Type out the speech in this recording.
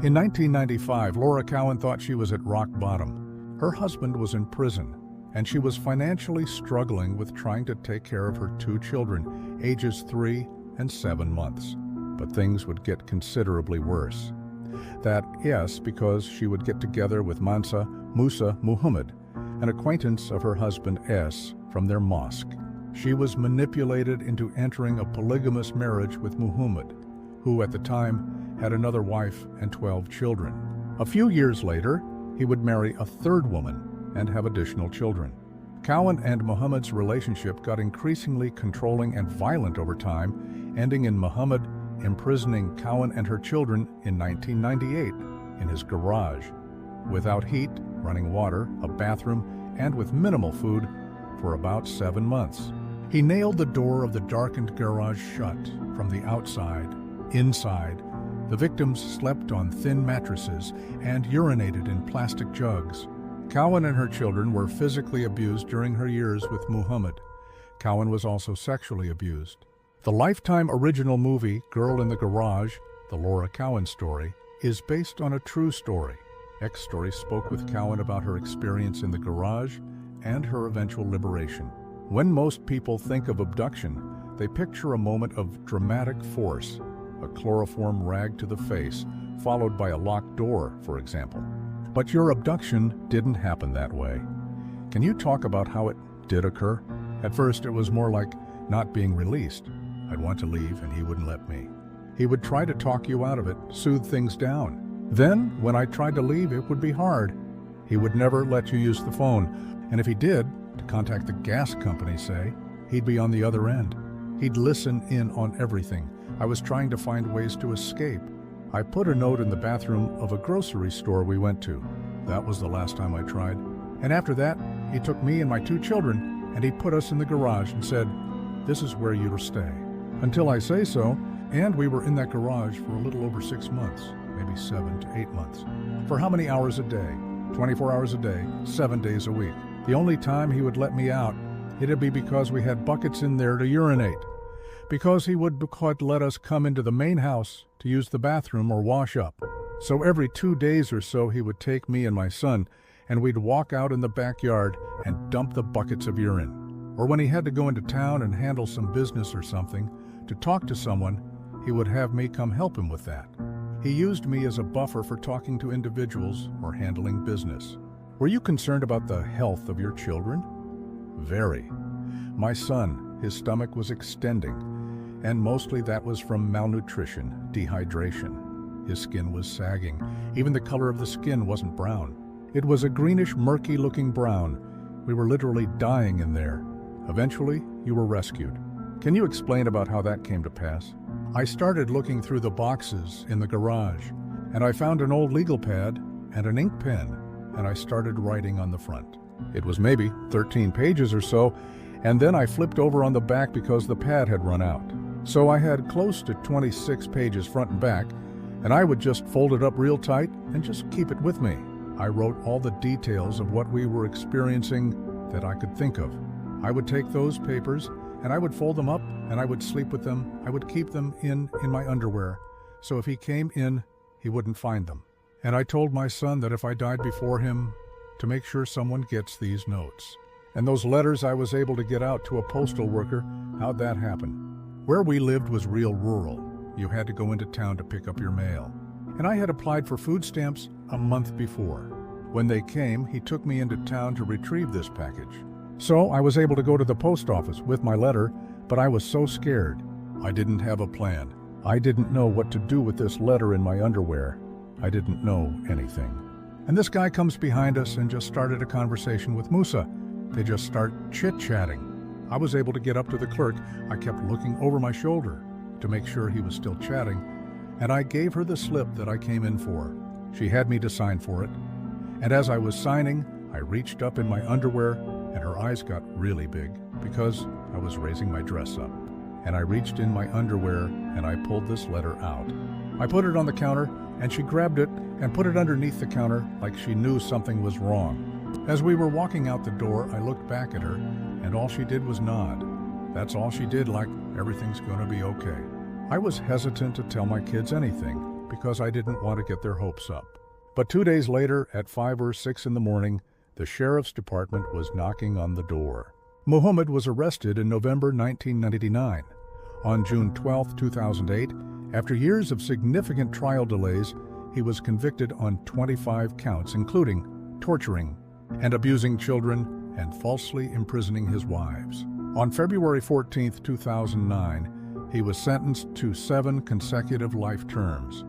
In 1995, Laura Cowan thought she was at rock bottom. Her husband was in prison, and she was financially struggling with trying to take care of her two children, ages 3 and 7 months. But things would get considerably worse. That, yes, because she would get together with Mansa Musa Muhammad, an acquaintance of her husband S. from their mosque. She was manipulated into entering a polygamous marriage with Muhammad, who at the time had another wife and 12 children. A few years later, he would marry a third woman and have additional children. Cowan and Muhammad's relationship got increasingly controlling and violent over time, ending in Muhammad imprisoning Cowan and her children in 1998 in his garage, without heat, running water, a bathroom, and with minimal food for about 7 months. He nailed the door of the darkened garage shut from the outside. Inside, the victims slept on thin mattresses and urinated in plastic jugs. Cowan and her children were physically abused during her years with Muhammad. Cowan was also sexually abused. The Lifetime original movie Girl in the Garage, The Laura Cowan Story, is based on a true story. X-Story spoke with Cowan about her experience in the garage and her eventual liberation. When most people think of abduction, they picture a moment of dramatic force, a chloroform rag to the face, followed by a locked door, for example. But your abduction didn't happen that way. Can you talk about how it did occur? At first, it was more like not being released. I'd want to leave and he wouldn't let me. He would try to talk you out of it, soothe things down. Then, when I tried to leave, it would be hard. He would never let you use the phone, and if he did, to contact the gas company, say, he'd be on the other end. He'd listen in on everything. I was trying to find ways to escape. I put a note in the bathroom of a grocery store we went to. That was the last time I tried. And after that, he took me and my 2 children, and he put us in the garage and said, "This is where you'll stay." Until I say so, and we were in that garage for a little over 6 months, maybe 7 to 8 months. For how many hours a day? 24 hours a day, 7 days a week. The only time he would let me out, it'd be because we had buckets in there to urinate. Because he would let us come into the main house to use the bathroom or wash up. So every 2 days or so he would take me and my son, and we'd walk out in the backyard and dump the buckets of urine. Or when he had to go into town and handle some business or something, to talk to someone, he would have me come help him with that. He used me as a buffer for talking to individuals or handling business. Were you concerned about the health of your children? Very. My son, his stomach was extending, and mostly that was from malnutrition, dehydration. His skin was sagging. Even the color of the skin wasn't brown. It was a greenish, murky-looking brown. We were literally dying in there. Eventually, you were rescued. Can you explain about how that came to pass? I started looking through the boxes in the garage, and I found an old legal pad and an ink pen, and I started writing on the front. It was maybe 13 pages or so, and then I flipped over on the back because the pad had run out. So I had close to 26 pages front and back, and I would just fold it up real tight and just keep it with me. I wrote all the details of what we were experiencing that I could think of. I would take those papers and I would fold them up and I would sleep with them. I would keep them in my underwear, so if he came in, he wouldn't find them. And I told my son that if I died before him, to make sure someone gets these notes. And those letters I was able to get out to a postal worker, how'd that happen? Where we lived was real rural. You had to go into town to pick up your mail. And I had applied for food stamps a month before. When they came, he took me into town to retrieve this package. So I was able to go to the post office with my letter, but I was so scared. I didn't have a plan. I didn't know what to do with this letter in my underwear. I didn't know anything. And this guy comes behind us and just started a conversation with Musa. They just start chit-chatting. I was able to get up to the clerk. I kept looking over my shoulder to make sure he was still chatting, and I gave her the slip that I came in for. She had me to sign for it, and as I was signing, I reached up in my underwear, and her eyes got really big because I was raising my dress up. And I reached in my underwear, and I pulled this letter out. I put it on the counter, and she grabbed it and put it underneath the counter like she knew something was wrong. As we were walking out the door, I looked back at her, and all she did was nod. That's all she did, like everything's gonna be okay. I was hesitant to tell my kids anything because I didn't want to get their hopes up. But 2 days later, at 5 or 6 in the morning, the sheriff's department was knocking on the door. Muhammad was arrested in November 1999. On June 12, 2008, after years of significant trial delays, he was convicted on 25 counts, including torturing and abusing children and falsely imprisoning his wives. On February 14, 2009, he was sentenced to 7 consecutive life terms.